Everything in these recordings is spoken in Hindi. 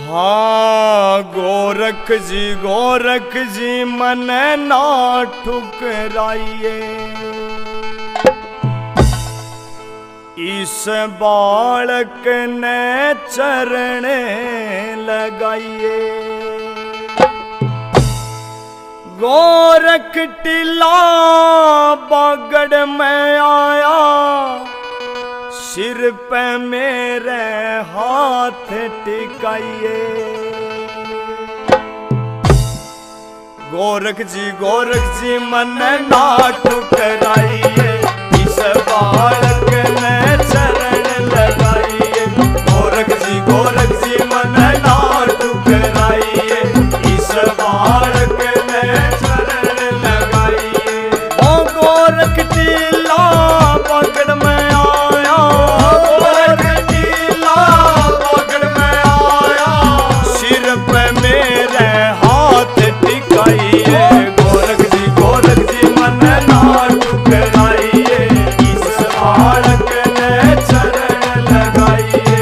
हाँ गोरख जी मन ना ठुकराइए, इस बालक ने चरण लगाइए। गोरख टीला बागड़ में आया, सिर पे मेरे हाथ टिकाइए। गोरख जी मन ना ठुकराइए, इस बालक ने चरण लगाइए। गोरख जी मन ना ठुकराइए, इस बालक ने चरण लगाइए। ओ गोरख टीला पकड़ में आया, गोरख टीला पकड़ में आया, सिर पे मेरे हाथ टिकाइए। गोरख जी मन ना ठुकराइए, इस बालक ने चरण लगाइए।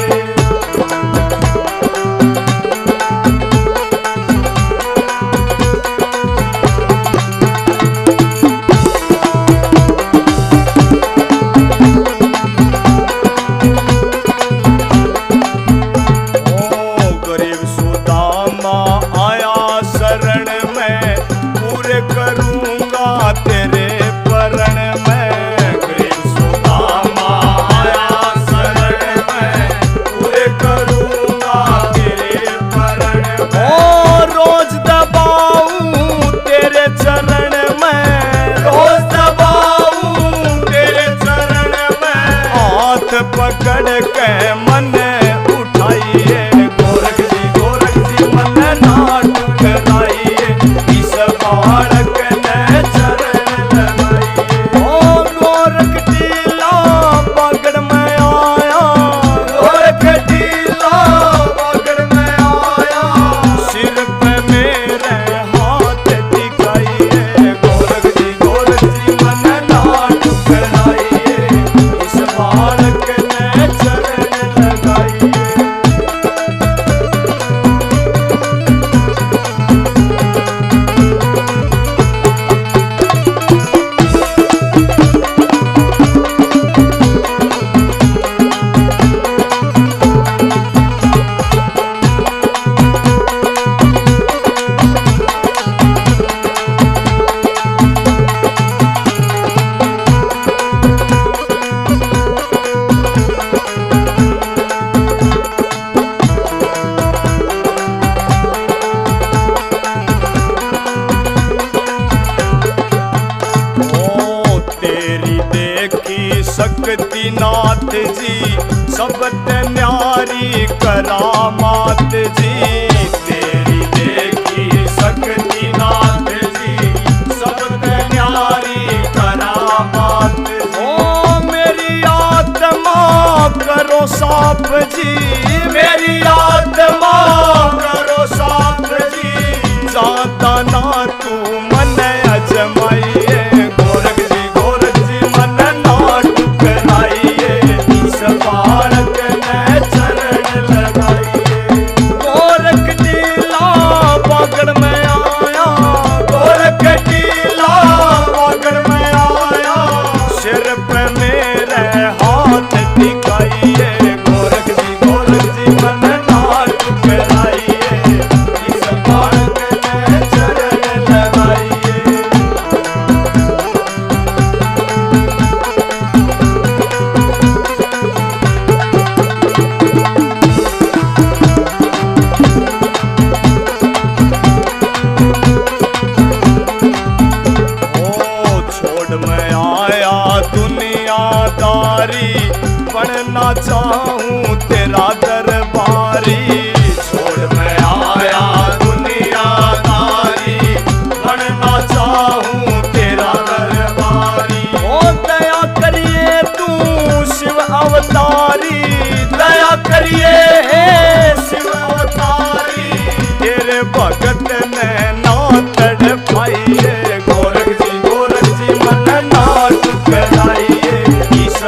पकड़ के मन उठाइए। गोरख जी मन ना ठुकराइए, इस बालक ने चरण लगाइए। ओ गोरख टीला पकड़ में आया, गोरख टीला पकड़ में आया, सिर पे मेरे हाथ टिकाइए। गोरख जी मन ना ठुकराइए, इस बालक चरण लगाइए। शक्ति नाथ जी सबते न्यारी करामात जी, तेरी देखी शक्ति नाथ जी सबते न्यारी करामात जी। ओ मेरी आत्मा करो साफ जी, मेरी आत्मा करो साफ जी, ज्यादा ना तू मन अजमाइए। गोरख जी मन ना ठुकराइए, इस बालक ने चरण लगाइए। गोरख टीला पकड़ में आया, गोरख टीला पकड़ में आया, सिर पे मेरे हाथ टिकाइए। गोरख जी मन ना ठुकराइए, इस बालक ने चरण लगाइए। बनना चाहूं तेरा दरबारी, छोड़ मैं आया दुनियादारी, बनना चाहूं तेरा दरबारी। ओ दया करिए तू शिव अवतारी, दया करिए शिव अवतारी, तेरे भगत ने ना तड़पाइए। गोरख जी मन ना ठुकराइए, इस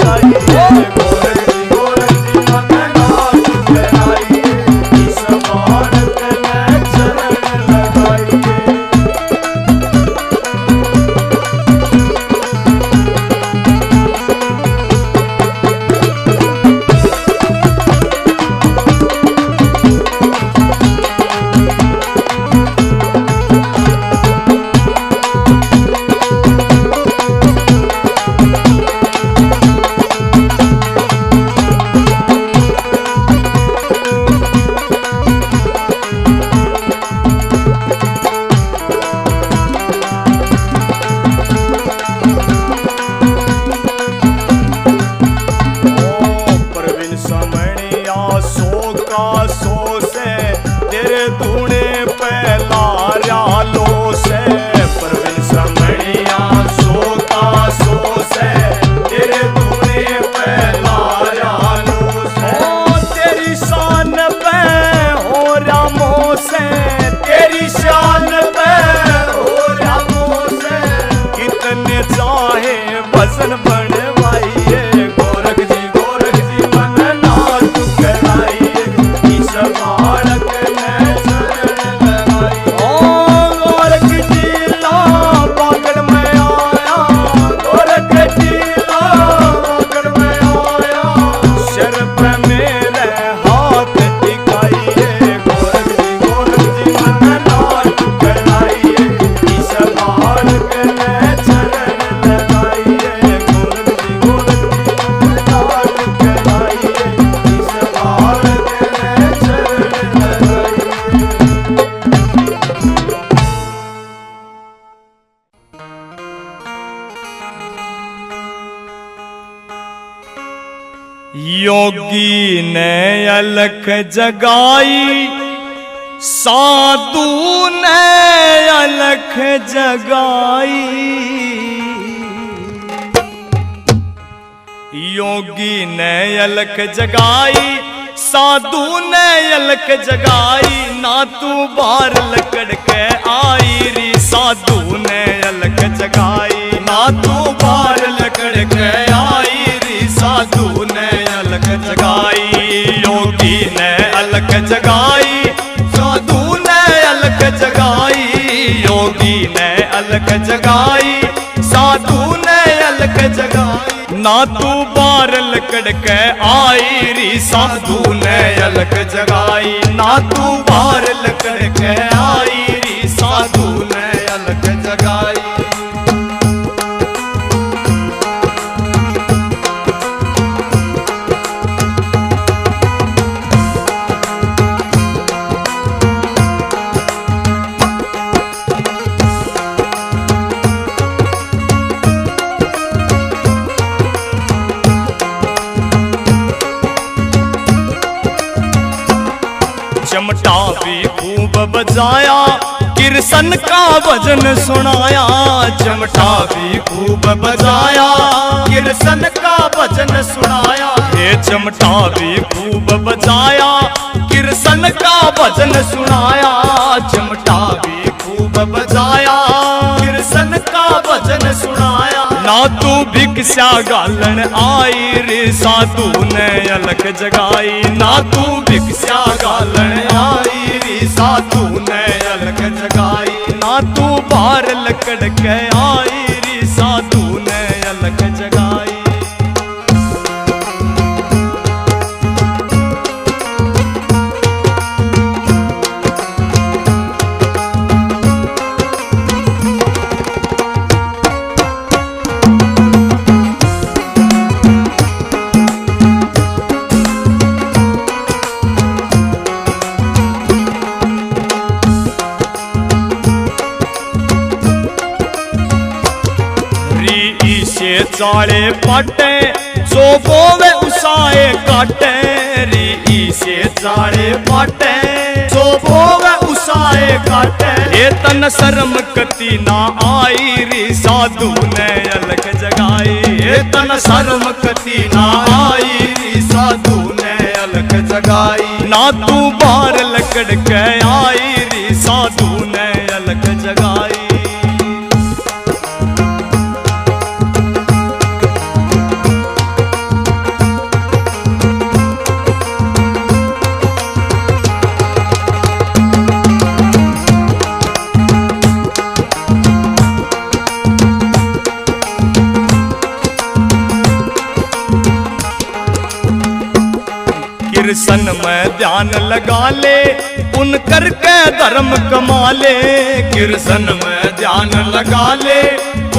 लगाइए गोरख जी मन नाथ कराइए इस बालक ने चरण लगाइए। योगी ने अलख जगाई साधु ने अलख जगाई। योगी ने अलख जगाई साधु ने अलख जगाई ना तू बार लकड़ के आई री साधु ने अलख जगाई ना तू बार लकड़ के आई री साधु ने अलख जगाई। योगी ने अलख जगाई साधु ने अलख जगाई। योगी ने अलख जगाई साधु ने अलख जगाई ना तू बार लकड़ के आई री साधु ने अलख जगाई ना तू बार लकड़ के आई री साधु ने अलख जगाई। चमटा भी खूब बजाया किरसन का भजन सुनाया। चमटा भी खूब बजाया किरसन का भजन सुनाया। ये चमटा भी खूब बजाया किरसन का भजन सुनाया। चमटा भी खूब बजाया किरसन का भजन सुनाया ना तू भिक्षा गालन आई रे साधु ने अलख जगाई ना तू भिक्षा गालन आई रे साधु ने अलख जगाई ना तू बार लकड़ के आई रे साधु ने अलख जगाई। चाले पाटे जो बोवे उसाए काटे री से चाले पाटे जो बोवे उसाए काटे। ये तन शर्म कति ना आई री साधु ने अलख जगाई। ये तन शर्म कति ना आई री साधु ने अलख जगाई ना तू बार लकड़ के आई री साधु ने अलख जगाई। कृष्ण में ध्यान लगा ले उन करके धर्म कमा ले। कृष्ण में ध्यान लगा ले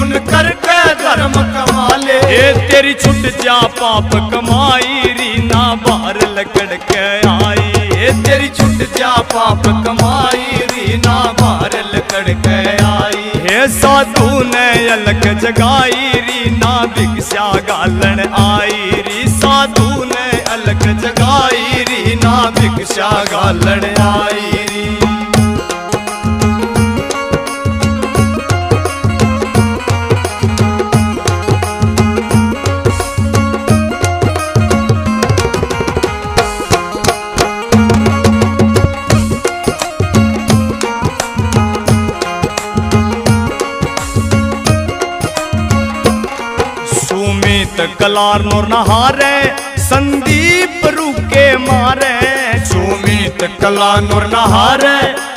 उन करके धर्म कमा ले। ये तेरी छुट जा पाप कमाई रीना बाहर लकड़ के आई। ये तेरी छुट जा पाप कमाई रीना बाहर लकड़ के आई। हे साधु ने अलग जगाई रीना भिक्षा गालन आई री। साधु ने अलग जगाई रीना भिक्षा गालन आई री। कलार नोर नहारे संदीप रुके मारे। सुमित कला नोर नहारे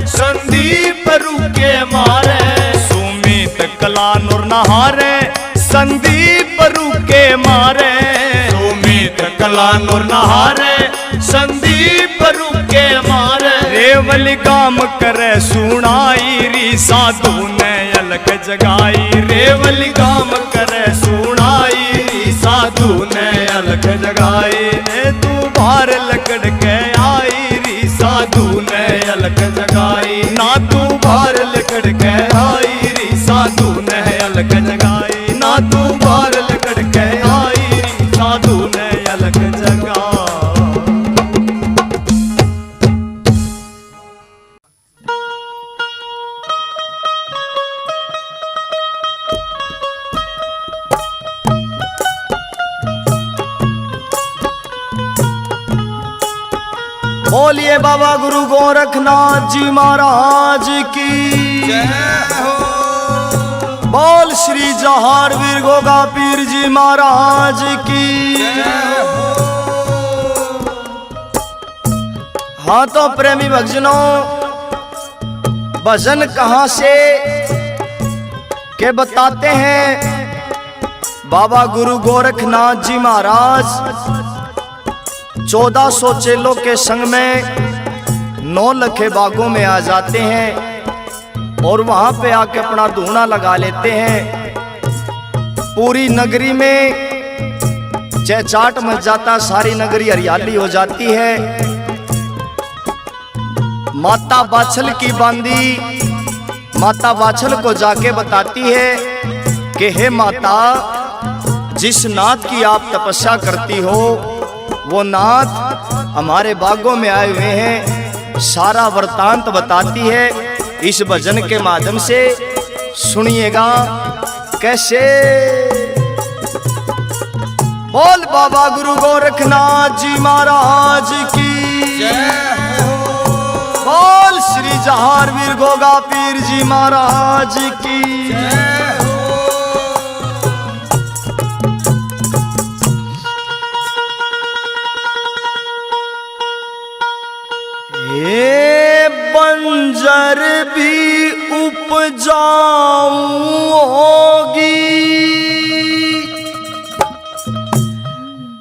संदीप रुके मारे। सुमित कला नोर नहारे संदीप रुके मारे। सुमित कला नोर नहारे संदीप रुके मारे। रेवल काम करे सुनाई री साधु ने अलग जगाई। रेवल काम करे सुनाई साधु ने अलग जगाई। तू बाहर लकड़ के आई री साधु ने अलग जगाई। ना तू बाहर लकड़ के आई री साधु ने अलग जगाई। ना तू बाहर लकड़ के आई री साधु ने अलग जगाई। बोलिए बाबा गुरु गोरखनाथ जी महाराज की जय हो। बोल श्री जहार वीर गोगा पीर जी महाराज की जय हो। हाँ तो प्रेमी भक्तजनों, भजन कहाँ से के बताते हैं बाबा गुरु गोरखनाथ जी महाराज 1400 चेलों के संग में 9 लखे बागों में आ जाते हैं और वहां पे आके अपना धूना लगा लेते हैं। पूरी नगरी में चहचाट मच जाता, सारी नगरी हरियाली हो जाती है। माता बाछल की बांदी माता बाछल को जाके बताती है कि हे माता, जिस नाथ की आप तपस्या करती हो वो नाथ हमारे बागों में आए हुए हैं। सारा वृतांत बताती है। इस भजन के माध्यम से सुनिएगा कैसे। बोल बाबा गुरु गोरखनाथ जी महाराज की जय हो। बोल श्री जहार वीर गोगा पीर जी महाराज की जय हो। ये बंजर भी उपजाऊ होगी,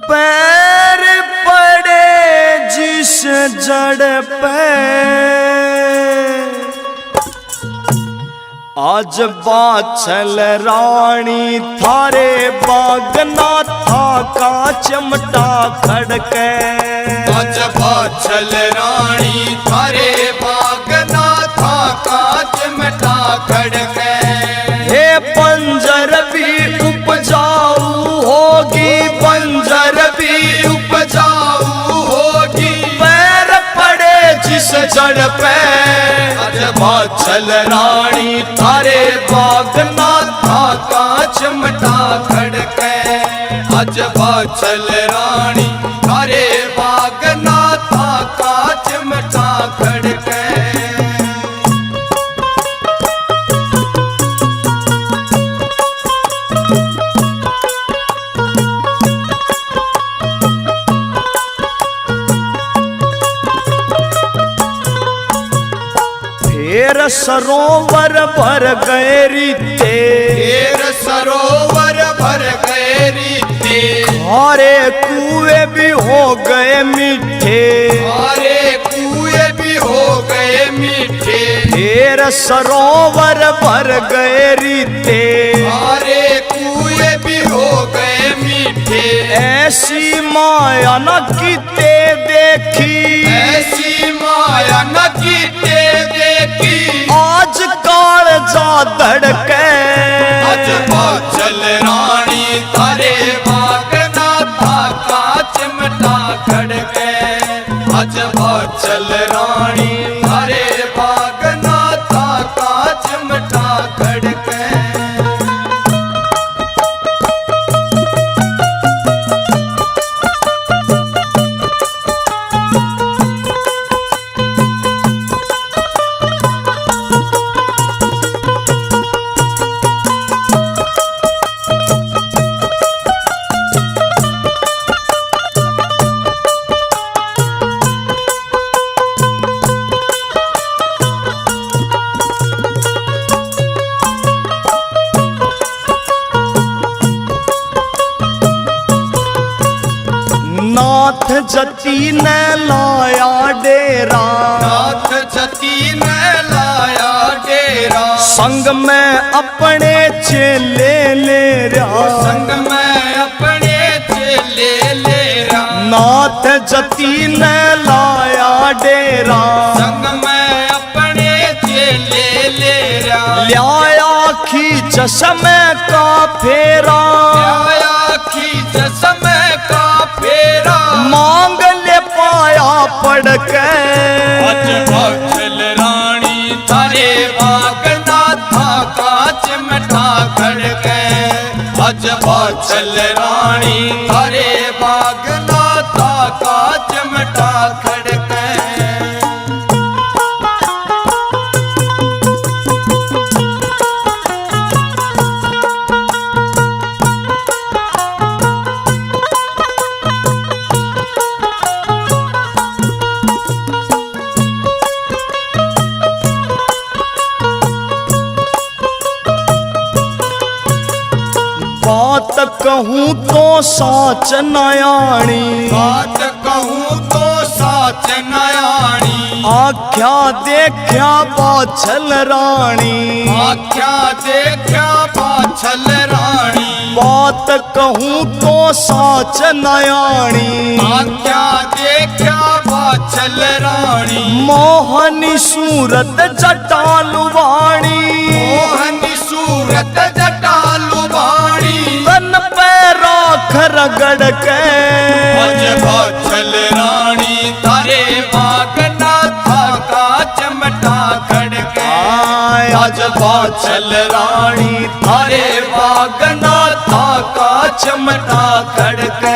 पैर पड़े जिस जड़ पे। आज बाछल रानी थारे बागना था का चमटा खड़के। आज बाछल रानी थारे बागना था का चमटा खड़के। हे बंजर भी उपजाऊ होगी, बंजर भी उपजाऊ होगी, पैर पड़े जिस जड़ पे। आज बाछल रानी थारे बागना था का चमटा खड़के। आज बाछल रानी थारे बागना था का चमटा खड़के। फिर सरोवर भर गए रीते, फिर सरोवर भर गए रीते। खारे कुएं कुएं भी हो गए मीठे, सारे कुएं भी हो गए मीठे, फिर सरोवर भर गए रीते, सारे कुएं भी हो गए मीठे। ऐसी माया न कीते देखी, ऐसी माया न कीते देखी, आज काल जा धड़के। अज बाचल रानी थारे भागना था का चिमटा खड़के। अज बाचल रानी थारे भागना था का चिमटा खड़के। नाथ जती ने लाया डेरा, नाथ जती ने लाया डेरा, संग में अपने चेले ले रहा, संग में अपने चेले ले रहा। नाथ जती ने लाया डेरा, संग में अपने चेले ले रहा। लिया खींच समय का फेरा, आया खींच समय का फेरा, मांग ले पाया पड़ के। अज बाचल रानी थारे भागना था का चिमटा खड़के। अज बाचल रानी थारे भागना था का चिमटा खड़के। बात कहूँ तो साच नयाणी, बात कहूँ तो साच नयाणी, आख्या देखा बाछल रानी, आख्या देखा बाछल रानी। बात कहूँ तो साच नयाणी, आख्या देखा बाछल रानी। मोहनी सूरत जटालुवाणी, मोहनी सूरत जटालु बाणी, तन पे राख रगड़ के। अज बाछल रानी थारे भागना था का चिमटा खड़के। आज बाछल रानी थारे भागना था का चिमटा खड़के।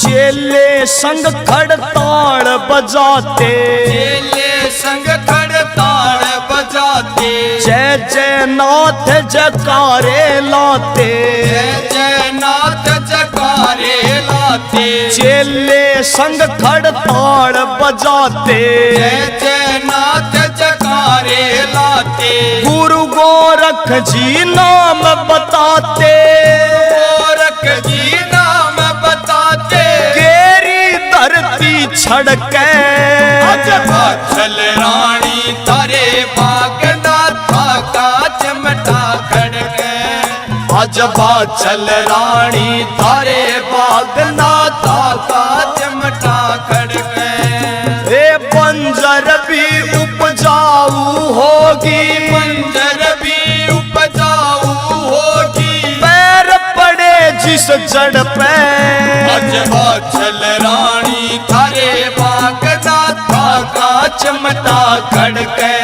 चेले संग खड़ताड़ बजाते, चेले संग खड़ताड़ बजाते, जय जय नाथ जयकारे लाते, जय जय नाथ जयकारे लाते। चेले संग खड़ताड़ बजाते, जय जय नाथ जयकारे लाते। गुरु गोरख जी नाम बताते, गोरख जी नाम बताते, केरी धरती छड़के। अज बाछल रानी थारे भागना था का चिमटा खड़के। आज बाछल रानी थारे भागना था का चिमटा खड़के। ए बंजर भी उपजाऊ होगी, बंजर भी उपजाऊ होगी, पैर पड़े जिस जड़ पे। अज बाछल थारे बागदा था का चिमटा खड़के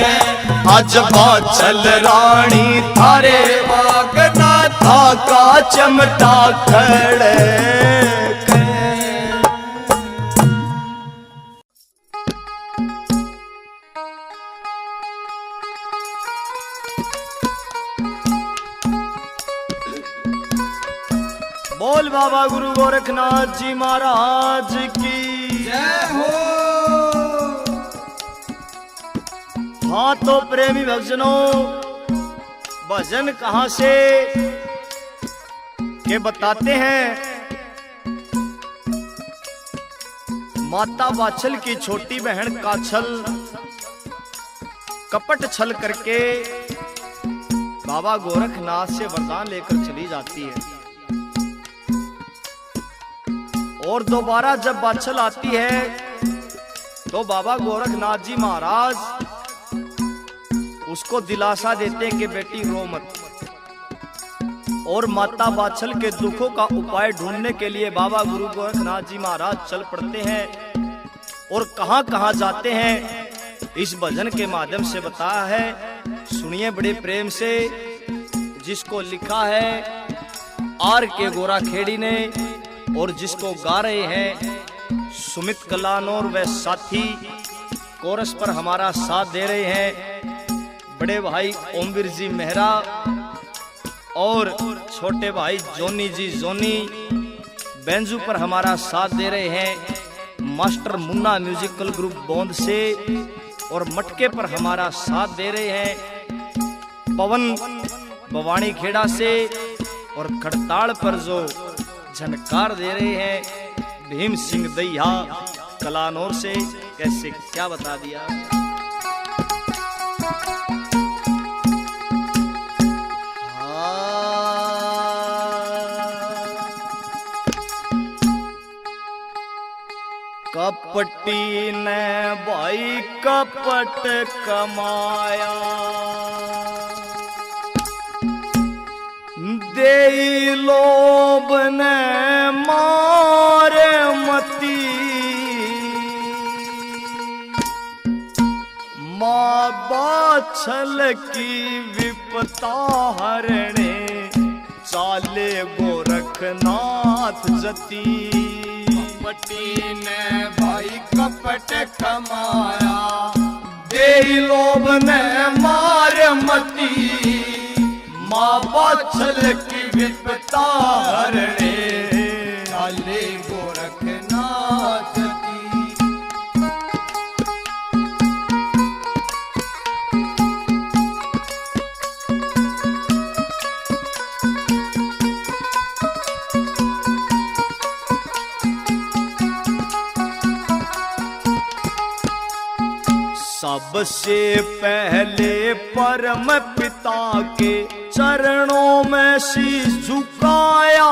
आज बाछल रानी थारे वागना था का चमटा खड़े। बोल बाबा गुरु गोरखनाथ जी महाराज की जय हो। हाँ तो प्रेमी भक्तजनों, भजन कहां से के बताते हैं। माता वात्सल की छोटी बहन काछल कपट छल करके बाबा गोरखनाथ से वरदान लेकर चली जाती है। और दोबारा जब वात्सल आती है तो बाबा गोरखनाथ जी महाराज उसको दिलासा देते हैं कि बेटी रो मत। और माता वात्सल के दुखों का उपाय ढूंढने के लिए बाबा गुरु गोरखनाथ जी महाराज चल पड़ते हैं। और कहां कहां जाते हैं इस भजन के माध्यम से बताया है। सुनिए बड़े प्रेम से, जिसको लिखा है आर के गोरा खेड़ी ने और जिसको गा रहे हैं सुमित कलानौर व साथी। कोरस पर हमारा साथ दे रहे हैं बड़े भाई ओमवीर जी मेहरा और छोटे भाई जोनी जी जोनी। बेंजू पर हमारा साथ दे रहे हैं मास्टर मुन्ना म्यूजिकल ग्रुप बोंद से। और मटके पर हमारा साथ दे रहे हैं पवन भवानी खेड़ा से। और खड़ताल पर जो झनकार दे रहे हैं भीम सिंह दैया कलानौर से। कैसे क्या बता दिया। कपटी ने भाई कपट कमाया, दे लोभ ने मारे मती। माँ वात्सल की विपता हरणे, चाले गोरखनाथ जती। कपटी ने भाई कपट कमाया, दे लोभ ने मारे मती। माँ वात्सल की विपता हरणे, चाले गोरखनाथ की। सबसे पहले परम पिता के चरणों में शीश झुकाया,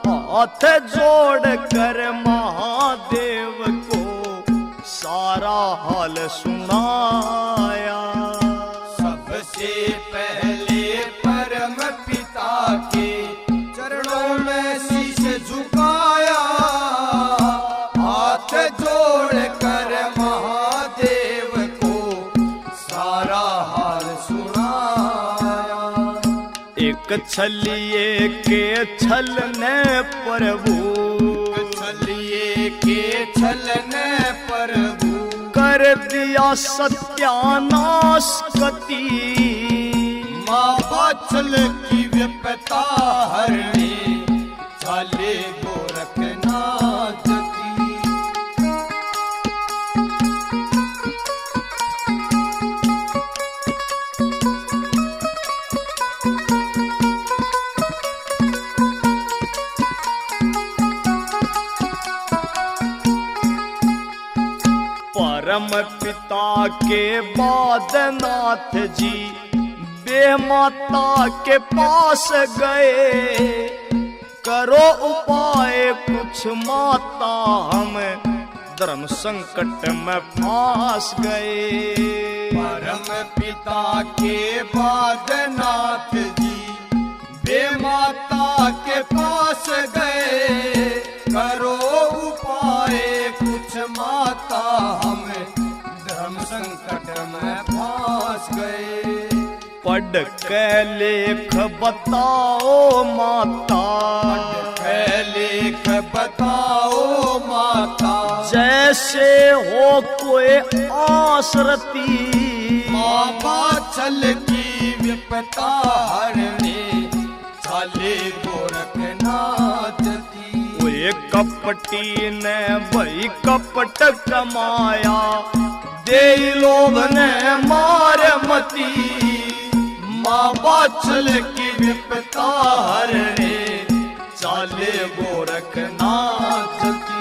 हाथ जोड़ कर महादेव को सारा हाल सुनाया। सबसे पहले परम पिता के चरणों में शीश झुकाया, हाथ जोड़ कर महादेव को सारा हाल सुनाया। एक छलिए के छलने प्रभु, छलिए के छलने प्रभु, कर दिया सत्यानाश कति। माँ वात्सल की विपता हरणे, चाले गोरखनाथ की। परम पिता के बाद नाथ जी बे माता के पास गए, करो उपाय कुछ माता हम धर्म संकट में फांस गए। परम पिता के बाद नाथ जी बे माता के पास गए, करो उपाय कुछ माता हम धर्म संकट में पास गए। पढ़ के लेख बताओ माता, लेख बताओ माता, जैसे हो कोई आसरती, माँ बाछल की विपता हरने, चाले गोरखनाथ दी। वे कपटी ने वही कपट कमाया, दे लोभ ने मार मती, माँ बाछल की विपता हरने, चाले गोरखनाथ की।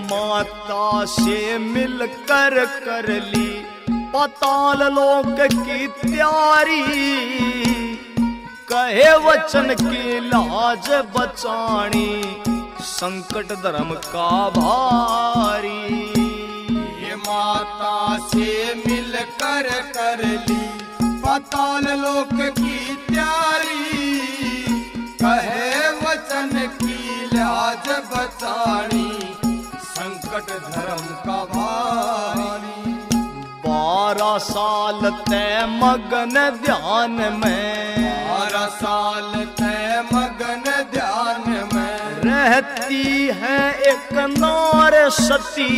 माता से मिलकर कर ली पाताल लोक की तैयारी, कहे वचन की लाज बचानी, संकट धर्म का भारी। ये माता से मिलकर कर ली पाताल लोक की तैयारी, कहे वचन की लाज बचानी, संकट धर्म का भारी। 12 साल तय मगन ध्यान में, 12 साल तय मगन ध्यान में, रहती है एक नार सती,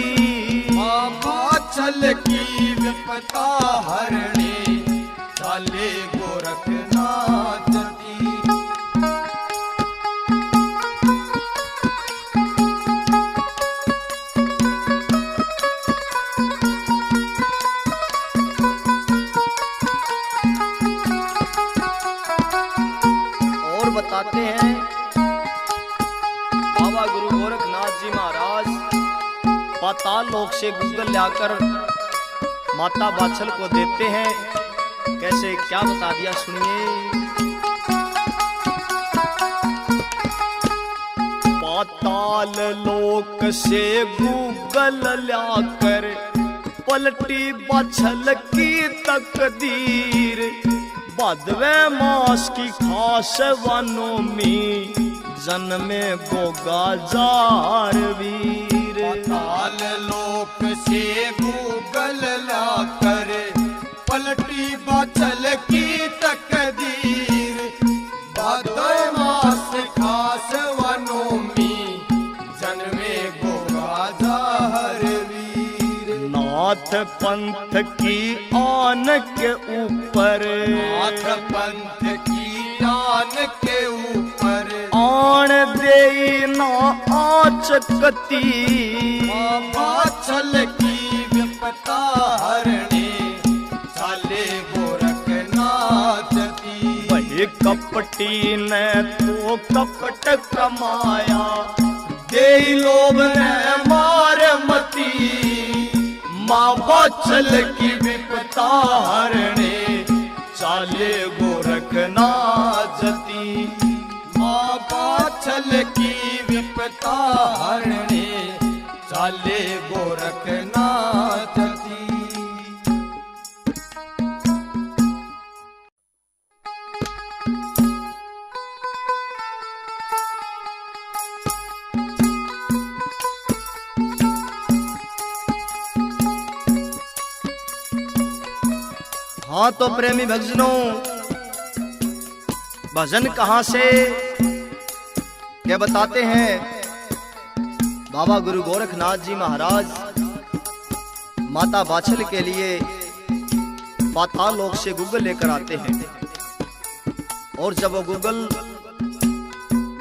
माँ बाछल की विपता हरने, चाले गोरखनाथ दी। बताते हैं बाबा गुरु गोरखनाथ जी महाराज पाताल लोक से गुग्गल लाकर माता बाछल को देते हैं। कैसे क्या बता दिया सुनिए। पाताल लोक से गुग्गल लाकर पलटी बाछल की तकदीर, भादवे मास की खास वनोमी, जन्मे गोगा जार वीर। पाताल लोक से गुग्गल लाकर पलटी बाछल की तकदीर, भादवे मास खास वनोमी, जन्मे गोगा जार वीर। नाथ पंथ की आन के ऊपर, नाथ पंथ की आन के ऊपर, आन दे ना आचकती, माँ बाछल की विपता हरने, चाले गोरखनाथ दी। वही कपटी ने तो कपट कमाया, दे लोभ ने मार मती, माँ बाछल की विपता हरने, चाले गोरखनाथ दी। माँ बाछल की विपता हरने, चाले गोरखनाथ दी। हाँ तो प्रेमी भजनों, भजन कहाँ से क्या बताते हैं। बाबा गुरु गोरखनाथ जी महाराज माता बाछल के लिए पाताल लोक से गुग्गल लेकर आते हैं, और जब वो गुग्गल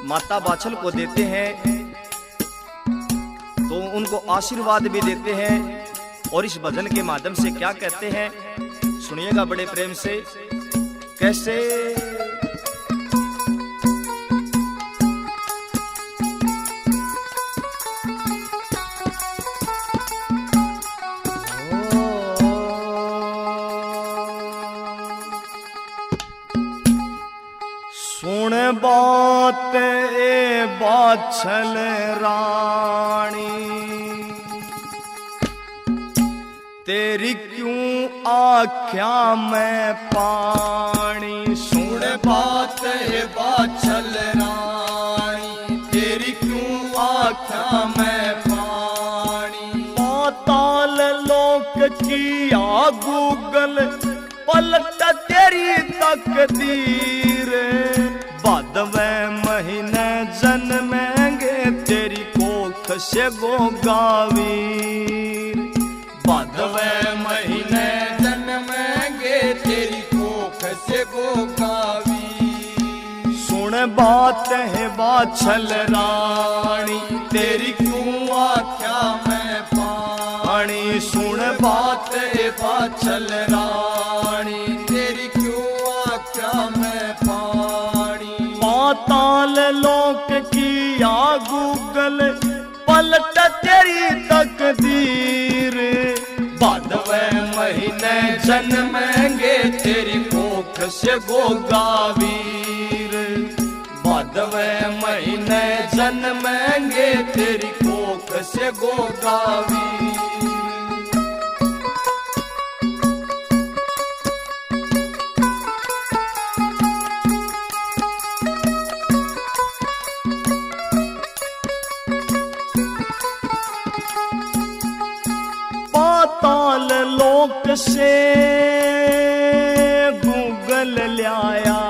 माता बाछल को देते हैं तो उनको आशीर्वाद भी देते हैं। और इस भजन के माध्यम से क्या कहते हैं सुनिएगा बड़े प्रेम से। कैसे सुन बात ए बाछल रानी, तेरी क्यों आख्या में पानी। सुन बात है बाछल रानी, तेरी क्यों आख्या में पानी। पाताल लोक किया गूगल, पलट तेरी तकदीर। बादवें महीने जन्मेंगे, तेरी कोख से गोगावीर। बादवें महीने जन्मेंगे, तेरी कोख से गोगावी। सुन बात है बाछल रानी, तेरी क्यों आख्या में पानी। सुन बात है बाछल रानी, तेरी क्यों आख्या में पानी। पाताल लोक किया गूगल, पलट तेरी तकदीर। बादवें महीने जन्मेंगे, तेरी कोख से गोगावीर। बादवें महीने जन्मेंगे, तेरी कोख से गोगावीर। पाताल लोक से गूगल लाया,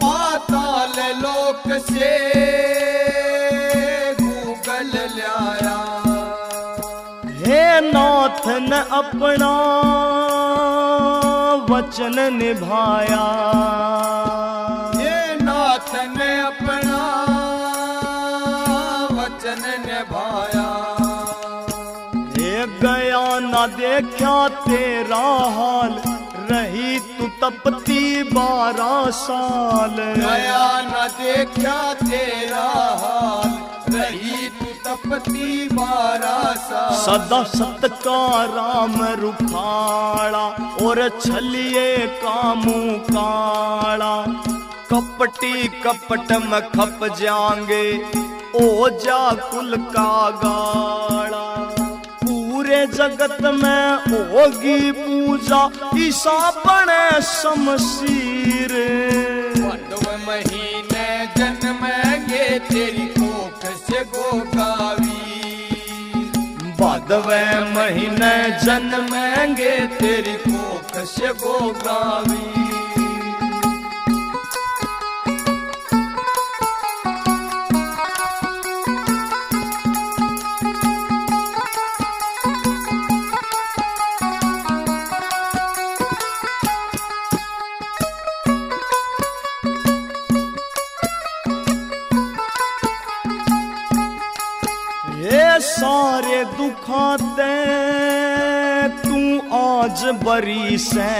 पाताल लोक से गूगल लाया। हे नाथ ने अपना वचन निभाया। हे नाथ ने अपना वचन निभाया। गया ना देखा तेरा हाल, रही तू तपती 12 साल। गया न देखा तेरा हाल, रही तू तपती 12 साल। सदा सत का राम रुखाड़ा, और छलिए कामू काड़ा। कपटी कपट में खप जाएंगे, ओ जा कुल का गाड़ा। पूरे जगत में होगी पूजा, ईसा बने शमशीर। बादवें महीने जन्मेंगे, तेरी कोख से गोगावी। बादवें महीने जन्मेंगे, तेरी कोख से गोगावी। सारे दुखाते तू आज बरी से।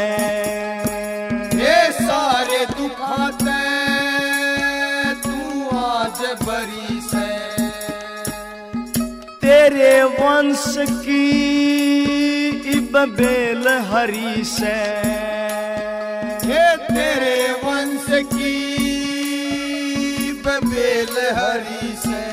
ये सारे दुखाते तू आज बरी से। तेरे वंश की इब बेल हरी से। ये तेरे वंश की इब बेल हरी से।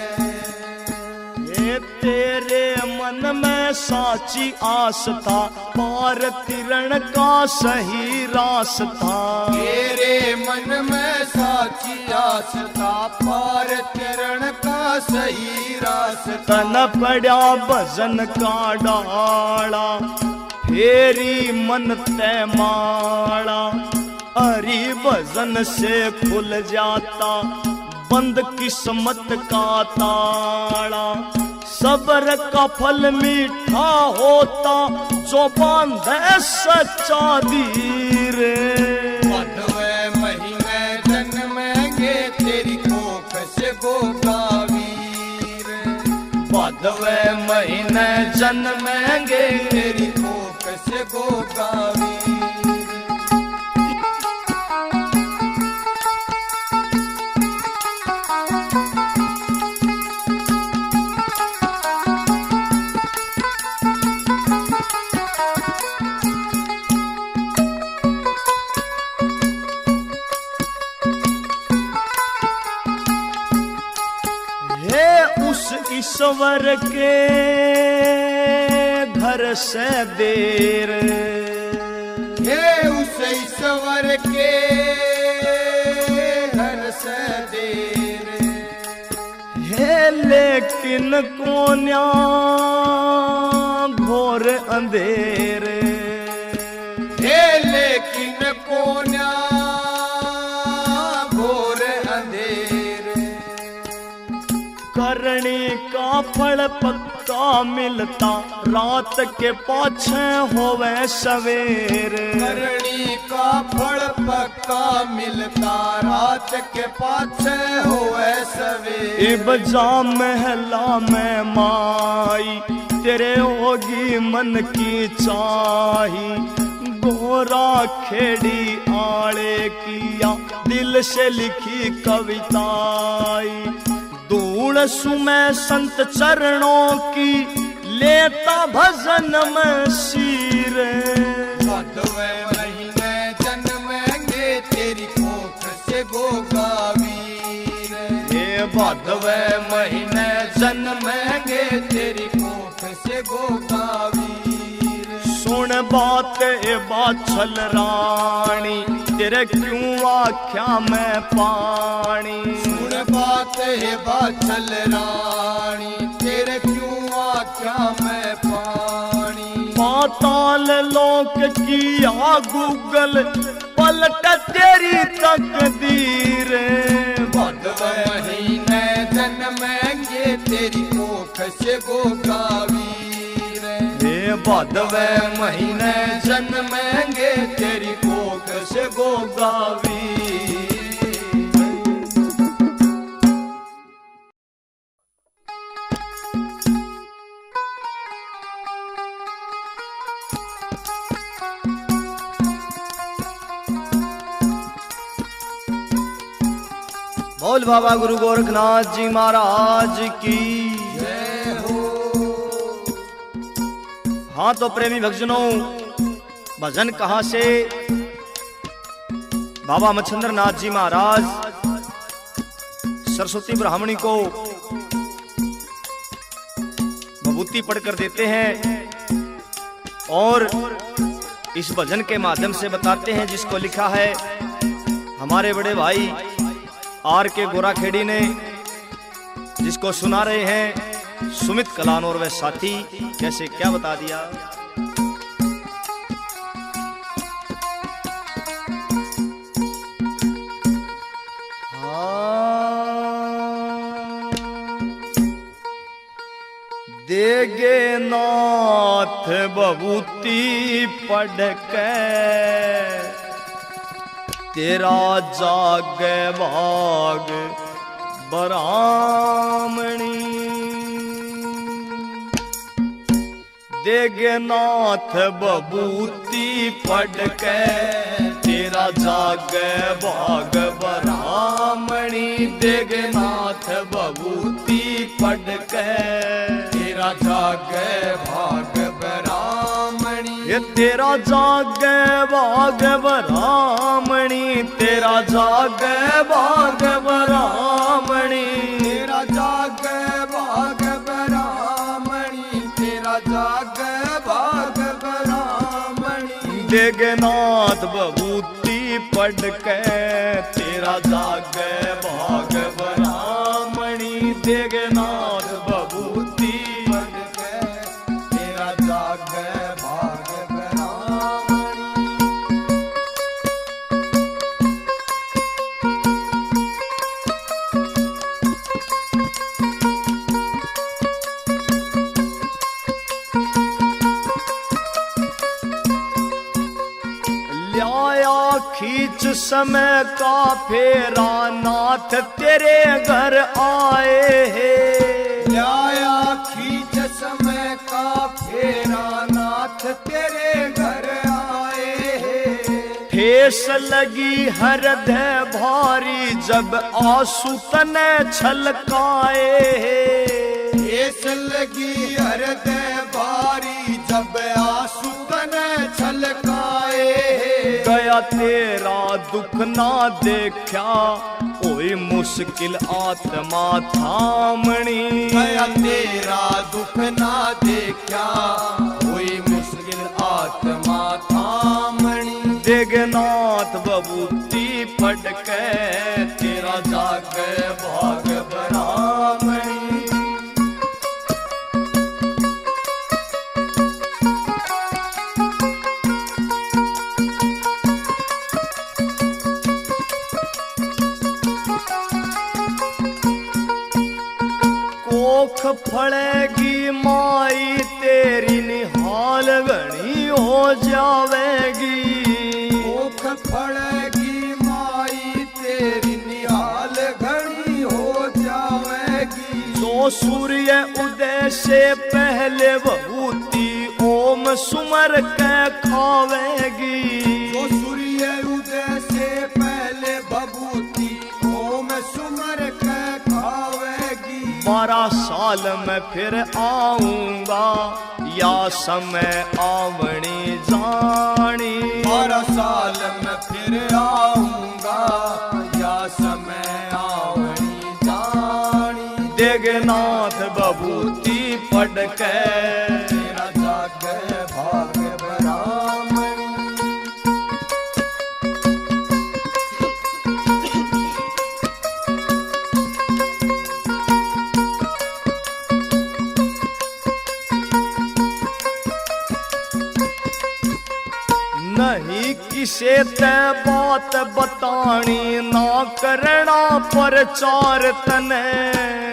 तेरे मन में साची आस था, पार तिरण का सही रास्ता। तेरे मन में साची आस था, पार तिरण का सही रास्ता। तन पड़ा भजन का डाला, फेरी मन ते माड़ा। हरि भजन से खुल जाता, बंद किस्मत का ताला। सब्र का फल मीठा होता, जो बांधे सच्चा धीर। बादवें महीने जन्मेंगे, तेरी कोख से गोगावीर। बादवें महीने जन्मेंगे, तेरी कोख से गोगावीर। ईश्वर के घर से देर, हे उस ईश्वर के घर से देर, है लेकिन कोन्या घोर अंधेर, हे लेकिन कोन्या घोर अंधेर, करनी का फल पक्का मिलता रात के पाछे होवे सवेर, करनी का फल पक्का मिलता रात के पाछे होवे सवेर, इब जा महला में माई तेरे होगी मन की चाही, गोरा खेड़ी आड़े किया दिल से लिखी कविताई, धूल सुमै संत चरणों की लेता भजन में शीर, भादवे महीने जन्मेंगे तेरी कोख से गोगावीर, ये भादवे महीने जन्मेंगे तेरी कोख से गोगावीर, सुन बात ए बाछल रानी तेरे क्यों आख्या में पानी, सुन बात है बाछल रानी तेरे क्यों आख्या में पानी, पाताल लोक की आ गूगल पलट तेरी तकदीर, भादवे महीने जन्मेंगे तेरी कोख से गोगावीर, हे भादवे महीने जन्मेंगे तेरी कोख से गोगावीर। बोल बाबा गुरु गोरखनाथ जी महाराज की जय हो। हाँ तो प्रेमी भक्तजनों, भजन कहाँ से? बाबा मच्छिंद्र नाथ जी महाराज सरस्वती ब्राह्मणी को विभूति पढ़कर देते हैं और इस भजन के माध्यम से बताते हैं, जिसको लिखा है हमारे बड़े भाई आर के गोराखेड़ी ने, जिसको सुना रहे हैं सुमित कलान और वह साथी। कैसे क्या बता दिया? देगे नाथ बबूती पढ़ के तेरा जागे भाग बरामणी, देगे नाथ बबूती पढ़ के तेरा जागे भाग बरामणी, देगे नाथ बबूती पढ़ के तेरा जागे भाग बरामणी, ये तेरा जागे भाग बरामणी, तेरा जागे भाग बरामणी, तेरा जागे भाग बरामणी, तेरा जागे भाग बरामणी, देगनाथ बबूती पढ़ के तेरा जागे भाग बरामणी, देगनाथ बबूती पढ़ के तेरा जागे भाग बरामणी। ल्याया खींच समय का फेरा नाथ तेरे घर आए हैं, ल्याया खींच समय का फेरा नाथ तेरे घर आए हैं, ठेस लगी हृदय भारी जब आंसू तने छलकाए हैं, ठेस लगी हृदय भारी जब आंसू तने छलकाए हैं, गया गया तेरा दुख ना देखा, कोई मुश्किल आत्मा थामणी। गया तेरा दुख ना देखा, कोई मुश्किल आत्मा थामणी। देगनाथ बबूती पढ़ के तेरा जागे भाग बरामणी। कोख फड़ेगी माई तेरी निहाल घनी हो जावेगी। कोख फड़ेगी माई तेरी निहाल घनी हो जावेगी। जो सूर्य उदय से पहले बबूती ओम सुमर के खावेगी। जो सूर्य उदय से पहले बबूती ओम सुमर के खावेगी। 12 साल में फिर आऊंगा या समय आवणी जानी। 12 साल में फिर आऊंगा या समय आवणी जानी। देगनाथ बबूती पढ़ के तेरा जागे भाग बरामणी। नहीं किसे ते बात बतानी, ना करना प्रचार तने।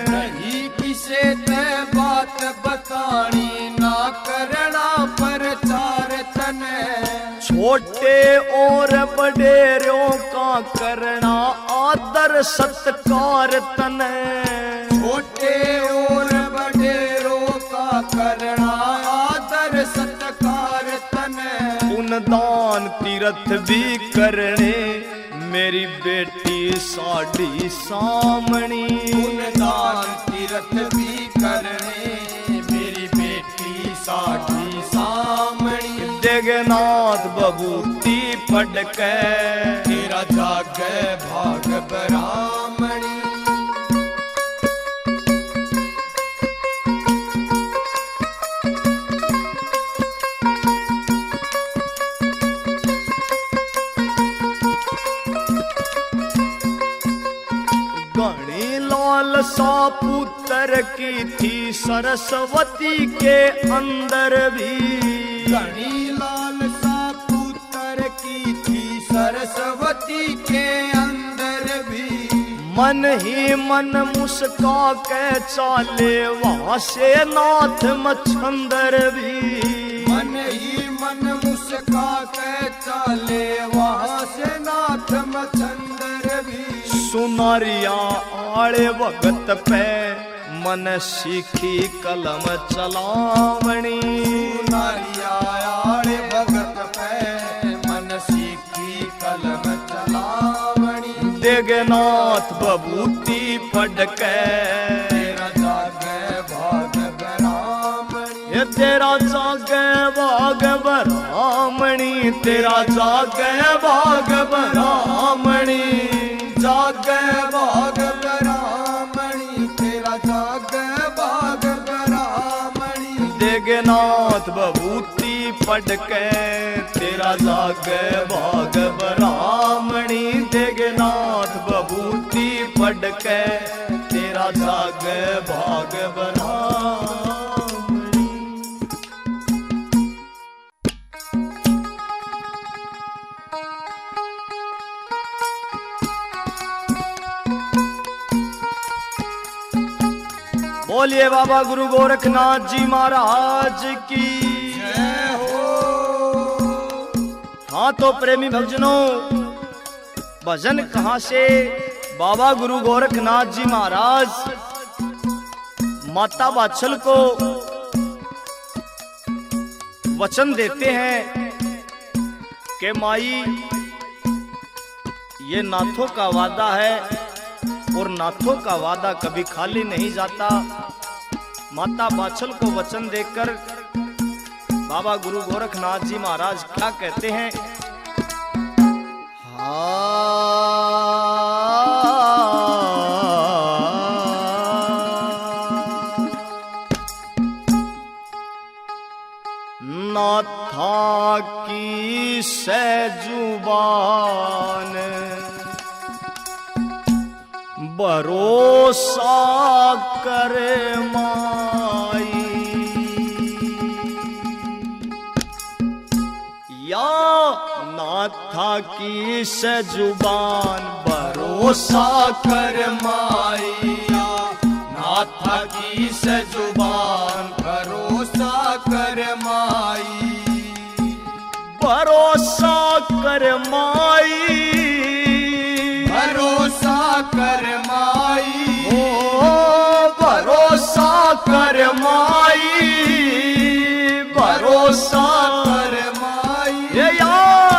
नहीं किसे ते बात बतानी, ना करना प्रचार तने। छोटे और बड़ेरों का करना आदर सत्कार तने। छोटे और बड़ेरों का करना आदर सत्कार तने। दान तीर्थ भी करने मेरी बेटी साड़ी सामणी। दान तीर्थ भी करने मेरी बेटी साड़ी सामणी। देगनाथ बबूती पढ़ के तेरा जागे भाग बरामणी। सा पुत्र की थी सरस्वती के अंदर भी। घनी लालसा पुत्र की थी सरस्वती के अंदर भी। मन ही मन मुस्का के चाले वहाँ से नाथ मच्छंदर भी। मन ही मन मुस्का के चाले वहाँ से नाथ मच्छंदर भी। सुनारिया आड़े वक्त पे मन सीखी कलम चलावणी। सुनारिया आड़े वक्त पे मन सीखी कलम चलावणी। देगनाथ बबूती पढ़ के तेरा जागे भाग बरामणी। ये तेरा जागे भाग बरामणी। तेरा जागे भाग बरामणी। जागे भाग बरामणी। तेरा जागे भाग बरामणी। देगनाथ बबूती पढ़ के तेरा जागे भाग बरामणी। देगनाथ बबूती पढ़ के तेरा जागे भाग बरामणी। बोलिए बाबा गुरु गोरखनाथ जी महाराज की जय हो। हाँ तो प्रेमी भक्तजनों, भजन कहाँ से बाबा गुरु गोरखनाथ जी महाराज माता बाछल को वचन देते हैं कि माई ये नाथों का वादा है और नाथों का वादा कभी खाली नहीं जाता। माता बाछल को वचन देकर बाबा गुरु गोरखनाथ जी महाराज क्या कहते हैं? नाथा की जुबान भरोसा कर माई, या नाथा की जुबान भरोसा कर माइया, नाथा की जुबान भरोसा कर माई, भरोसा कर माई, भरोसा कर माई, ओ भरोसा कर माई, भरोसा कर माई, या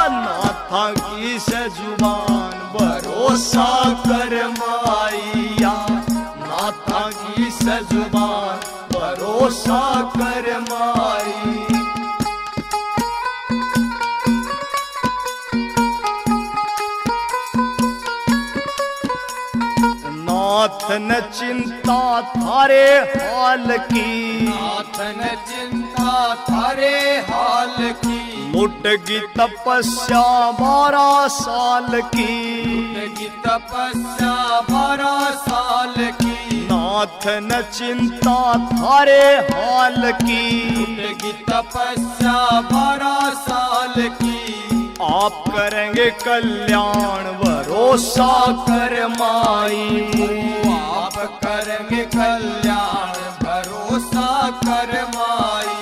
नाथा की जुबान भरोसा कर माइया, नाथा की जुबान भरोसा कर माई। नाथ न चिंता थारे हाल की, नाथ न चिंता थारे हाल की, लुटगी तपस्या 12 साल की, की तपस्या 12 साल की, नाथ न चिंता थारे हाल की, की तपस्या 12 साल की, आप करेंगे कल्याण भरोसा कर माई, आप करेंगे कल्याण भरोसा कर माई।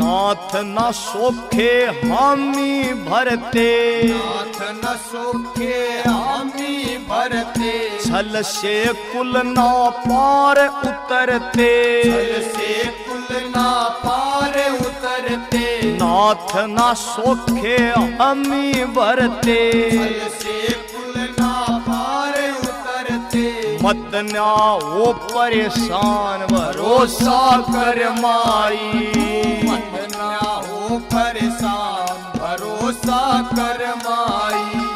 नाथ न सोखे हामी भरते, नाथ न सोखे हामी भरते, छल से कुल ना पार उतरते, छल से कुल ना पार उतरते, नाथ न सोखे हामी भरते, छल से कुल ना पार उतरते, मत ना हो परेशान भरोसा कर माई, मत ना हो परेशान भरोसा कर माई।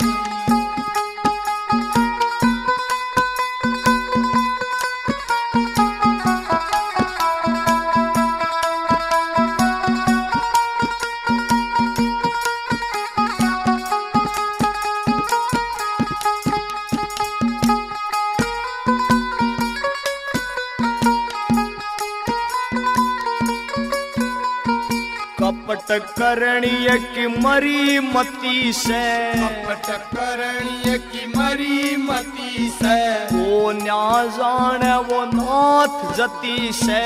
कपट करणीय की मरी मती से, कपट करणीय की मरी मती से, वो न्या जाने वो नाथ जती से,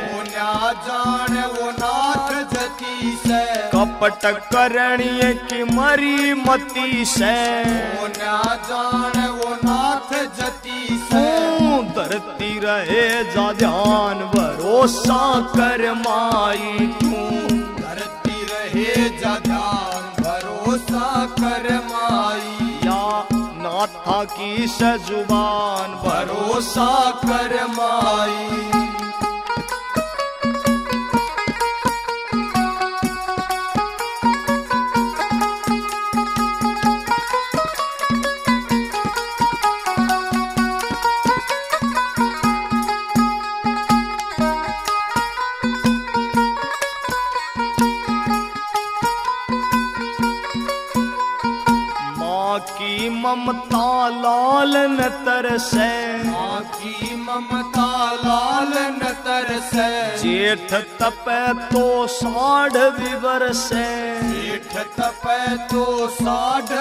वो ना जान वो नाथ जती से, कपट करणीय की मरी मती से, वो ना जान वो नाथ जती से, धरती रहे जा ध्यान भरोसा कर माई, धरती रहे जा ध्यान भरोसा कर माई, या नाथा की जुबान भरोसा कर माई। की ममता लाल न तरसे, माँ की ममता लाल न तरसे, जेठ तपे तो 60 बरसे, जेठ तपे तो 60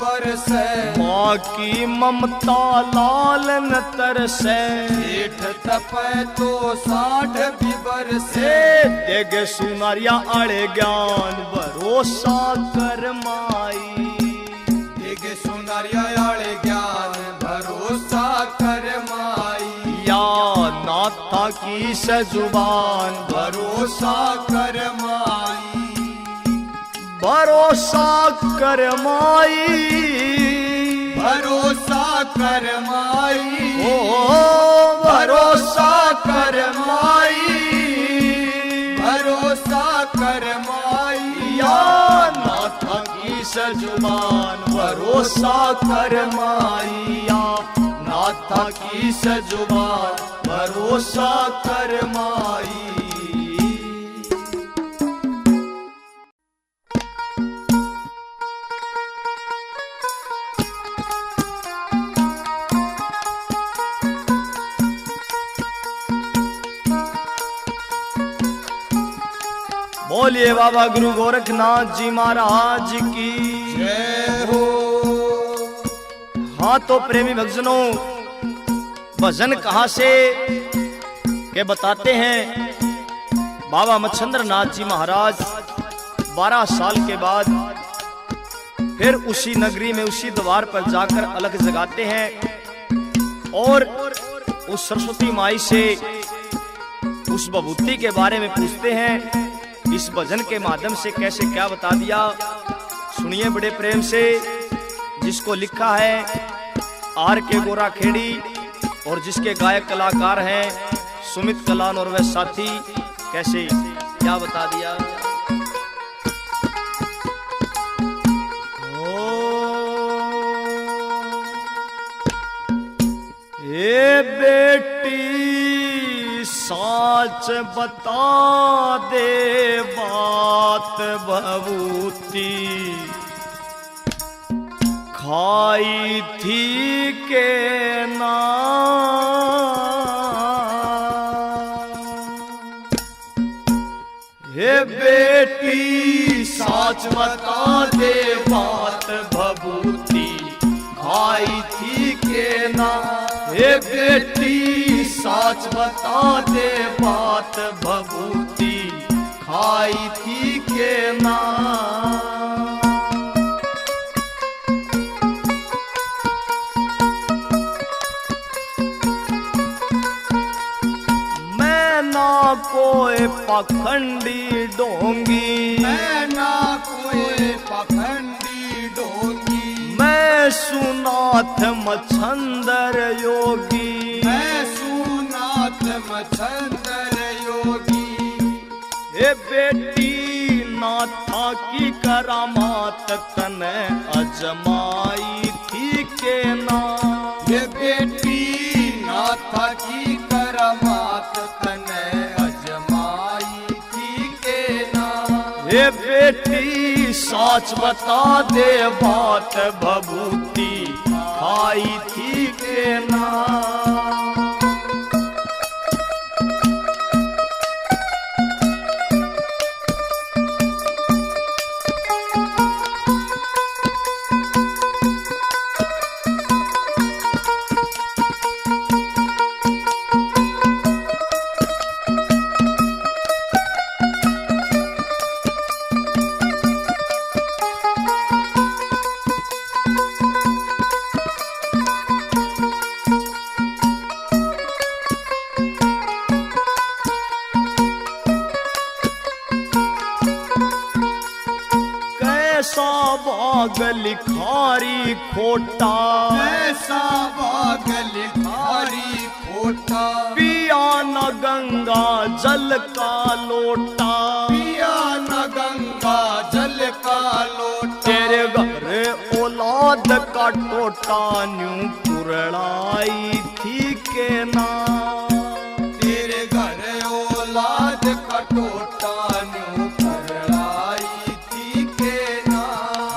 बरसे, माँ की ममता लाल न तरसे, जेठ तपे तो 60 बरसे, देग सुनारिया अड़े ज्ञान भरोसा कर माई, सुनारिया आले ज्ञान भरोसा कर माई, या नाथा की जुबान भरोसा कर माई। भरोसा कर माई, भरोसा कर माई, ओ भरोसा कर माई, भरोसा कर माई, या नाथ की सजुबान भरोसा कर माइया, नाथ की सजुबान भरोसा कर माई। बोलिए बाबा गुरु गोरखनाथ जी महाराज की जय हो। हाँ तो प्रेमी भक्तजनों, भजन कहाँ से के बताते हैं। बाबा मच्छंद्र नाथ जी महाराज 12 साल के बाद फिर उसी नगरी में उसी द्वार पर जाकर अलग जगाते हैं और उस सरस्वती माई से उस विभूति के बारे में पूछते हैं। इस भजन के माध्यम से कैसे क्या बता दिया, सुनिए बड़े प्रेम से। जिसको लिखा है आर के गोरा खेड़ी और जिसके गायक कलाकार हैं सुमित कलान और वह साथी, कैसे क्या बता दिया। ए बेटी साच बता दे बात भभूति, खाई थी के ना हे बेटी साच बता दे बात भभूति, खाई थी के ना हे बेटी साच बता दे बात भभूति, खाई थी के ना। मैं ना कोई पखंडी डोंगी, मैं ना कोई पखंडी डोंगी, मैं सुनाथ मच्छंदर योगी, मैं सुनाथ मच्छंदर योगी। हे बेटी नाथा की करामात तने अजमाई थी के ना, ये बेटी नाथा की करामात तने अजमाई थी के ना। हे बेटी साच बता दे बात भभूति, खाई थी के ना। कैसा बाग लिखारी खोटा, कैसा बाग लिखारी खोटा, पिया न गंगा जल का लोटा, पिया न गंगा जल का लोटा। तेरे घर औलाद का टोटा न्यू पुरड़ाई थी के ना, तेरे घर औलाद का टोटा न्यू पुरड़ाई थी के ना।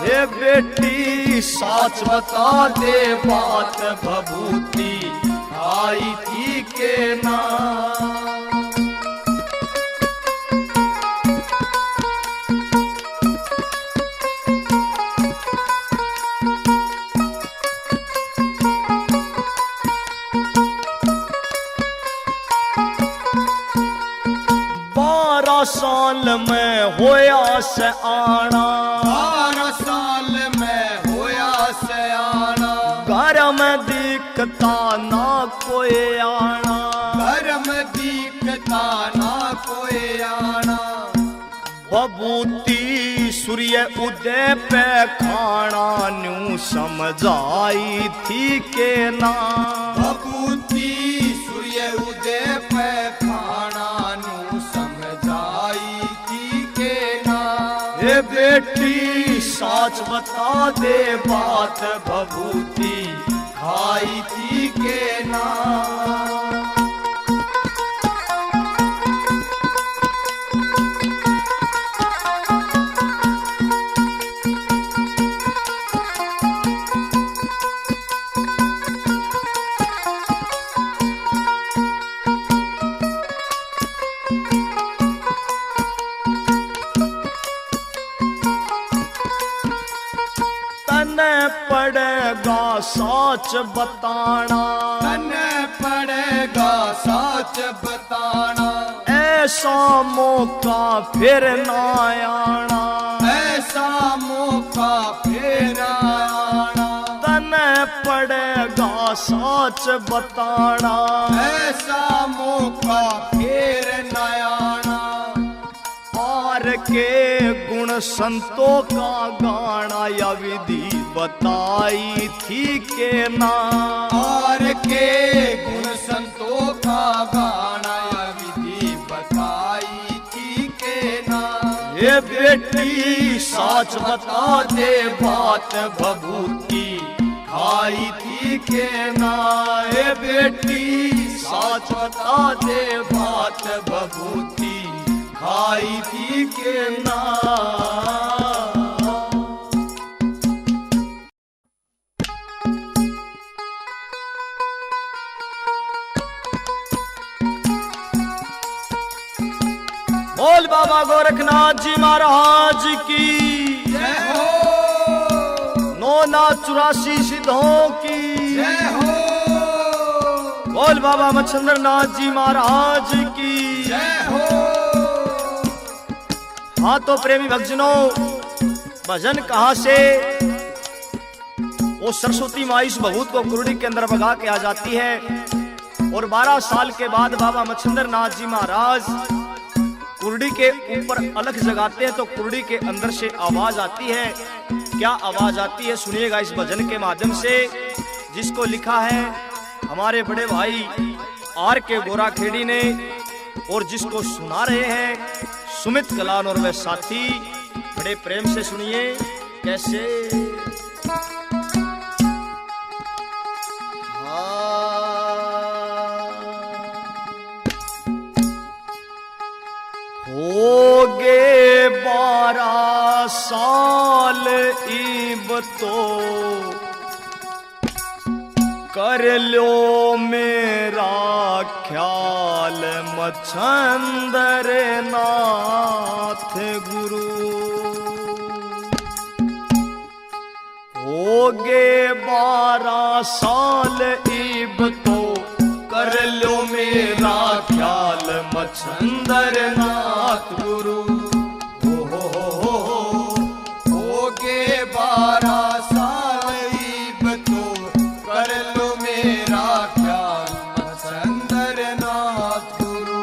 हे बेटी साच बता दे बात भभूति, आई थी के ना। साल में होया से आना, 12 साल में होया से आना, घर में दिखता ना कोई आना, घर में दिखता ना कोई आना। बबूती सूर्य उदय पे खाना न्यू समझाई थी के ना। भभूति सूर्य उदय पे खाना न्यू समझाई थी के ना। हे बेटी साच बता दे बात भभूति खाई थी के ना। पड़ेगा साच बताना, तने पड़ेगा साच बताना। ऐसा मौका फिर ना आना, ऐसा मौका फिर ना आना। तने पड़ेगा साच बताना, ऐसा मौका फिर ना आना। पार के गुण संतों का गाना या विधि बताई थी के ना। और के गुण संतों का गाना या विधि बताई थी के ना। ये बेटी साच बता दे बात भभूति खाई थी के ना। ये बेटी साच बता दे बात भभूति खाई थी के ना। बोल बाबा गोरखनाथ जी महाराज की जय हो। 984 सिद्धों की जय हो। बोल बाबा मच्छिंद्र नाथ जी महाराज की जय हो। हाँ तो प्रेमी भक्तजनों, भजन कहाँ से? वो सरस्वती माँ इस भभूत को कुरडी के अंदर भगा के आ जाती है और 12 साल के बाद बाबा मच्छिंद्र नाथ जी महाराज कुरडी के ऊपर अलख जगाते हैं तो कुरडी के अंदर से आवाज आती है। क्या आवाज आती है सुनिएगा इस भजन के माध्यम से, जिसको लिखा है हमारे बड़े भाई आर के गोरा खेड़ी ने और जिसको सुना रहे हैं सुमित कलान और वे साथी। बड़े प्रेम से सुनिए कैसे। होगे 12 साल इब तो कर लो मेरा ख्याल मच्छंदर नाथ गुरु। होगे 12 साल इब तो कर लो मेरा ख्याल मच्छंदर नाथ गुरु। होगे 12 साल इब तो कर लो मेरा ख्याल मच्छंदर नाथ गुरु।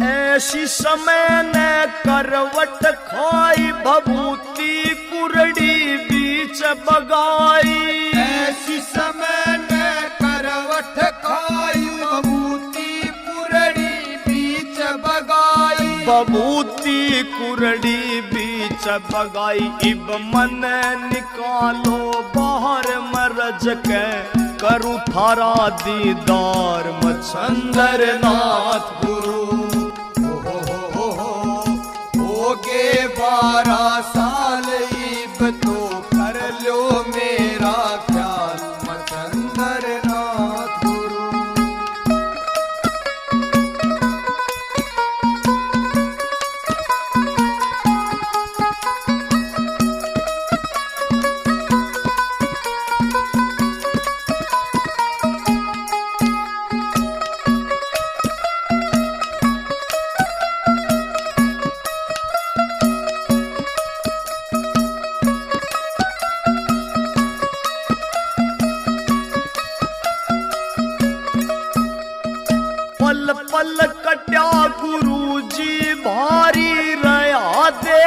ऐसी समय ने करवट खाई भभूति कुरडी बीच बगाई। ऐसी समय ने करवट खाई भभूति कुरडी बीच बगाई। भभूति कुरडी बीच बगाई। इब मन निकालो बाहर मरज के करूं थारा दीदार मच्छंदर नाथ गुरु। होगे 12 साल इब तो कर लो मेरा ख्याल मच्छंदर नाथ गुरु।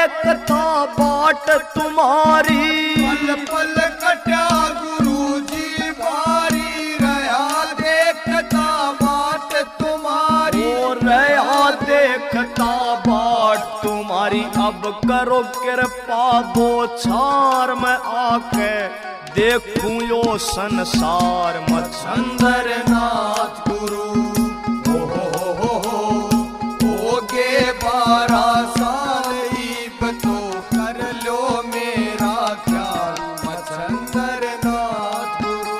देखता बाट तुम्हारी। पल पल कट्या गुरु जी बारी, रहा देखता बाट तुम्हारी। ओ रहा देखता बाट तुम्हारी, अब करो कृपा बोछार में आके देखूं यो संसार। मच्छंदर नाथ गुरु हो गे 12 साल, ईब तो कर लो मेरा ख्याल। मच्छंदर नाथ गुरु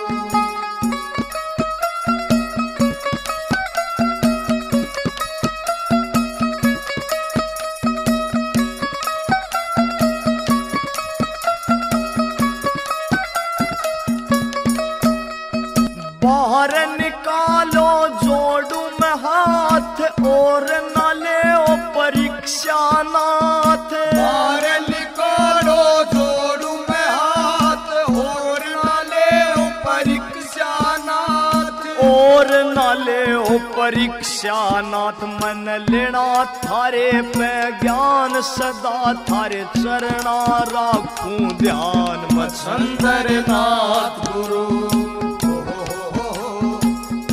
बाहर निकालो जोड़ू में हाथ, और न ले ओ परीक्षा नाथ। बाहर निकालो जोड़ू में हाथ, और न ले ओ परीक्षा नाथ। और न ले ओ परीक्षा नाथ, मन लेना थारे पे ज्ञान, सदा थारे चरणा राखूं ध्यान। मच्छंदर नाथ गुरु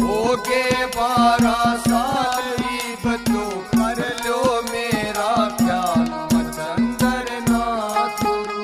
हो गे 12 साल, ईब तो कर लो मेरा ख्याल। मच्छंदर नाथ गुरु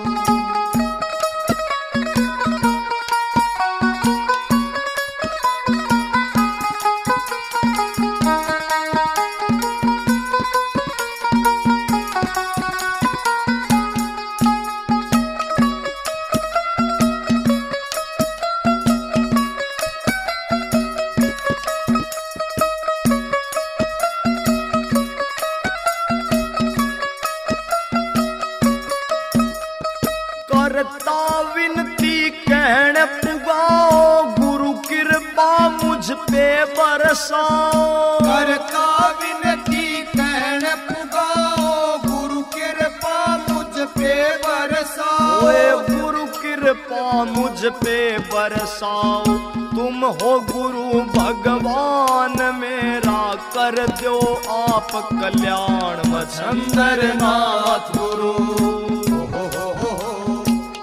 करता विनती कहण पुगाओ, गुरु कृपा मुझ पे बरसाओ। करता विनती कहण पुगाओ, गुरु कृपा मुझ पे बरसाओ। ओए गुरु कृपा मुझ पे बरसाओ, तुम हो गुरु भगवान मेरा, कर दो आप कल्याण। मच्छंदर नाथ गुरु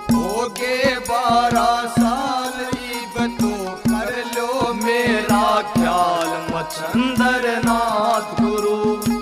हो गे 12 साल, ईब तो कर लो मेरा मेरा ख्याल। मच्छंदर नाथ गुरु